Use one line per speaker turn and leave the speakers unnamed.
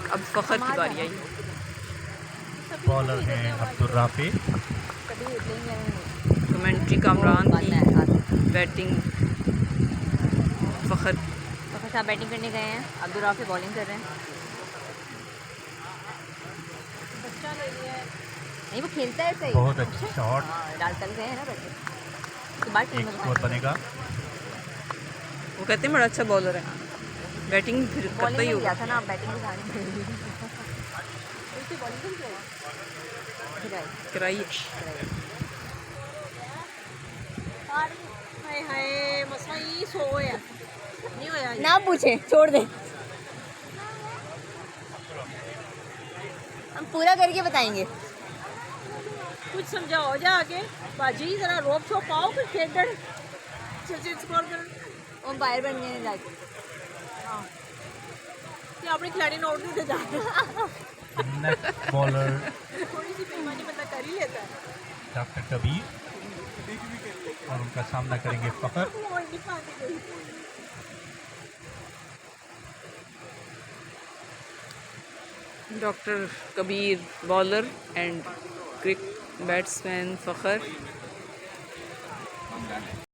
अब फ़खर की बारी आई।
बॉलर हैं अब्दुल राफी।
कमेंट्री कामरान की, बैटिंग फ़खर।
फ़खर साहब बैटिंग करने गए हैं, अब्दुल राफी बॉलिंग कर रहे हैं। बच्चा ले लिया है। नहीं, वो खेलता है सही।
बहुत अच्छी शॉट।
डाल तक गए हैं ना बच्चे। उसके बाद टीम
एक
में
स्कोर बनेगा।
वो कहते हैं बड़ा अच्छा बॉलर है, बैटिंग फिर करता
बॉलिंग
ही
में
होगा।
लिया था ना, बैटिंग भी जानी पड़ेगी। उसकी बॉलिंग तो
कराइए।
हाय हाय मसा ही सो है नहीं होया
ना पूछे, छोड़ दे, हम पूरा करके बताएंगे।
कुछ समझाओ जाके बाजी जरा रोक छो पाओ फिर खेडन चल स्कोर कर
वो बाहर बन गए जाके।
हां ये अपने खिलाड़ी ने आउट नहीं दे
नेक्स्ट बॉलर
थोड़ी सी बेईमानी बंदा कर ही लेता है।
डॉक्टर कबीर और उनका सामना करेंगे फ़खर।
वो नहीं पाती गई
डॉक्टर कबीर बॉलर एंड क्रिक बैट्समैन फ़खर।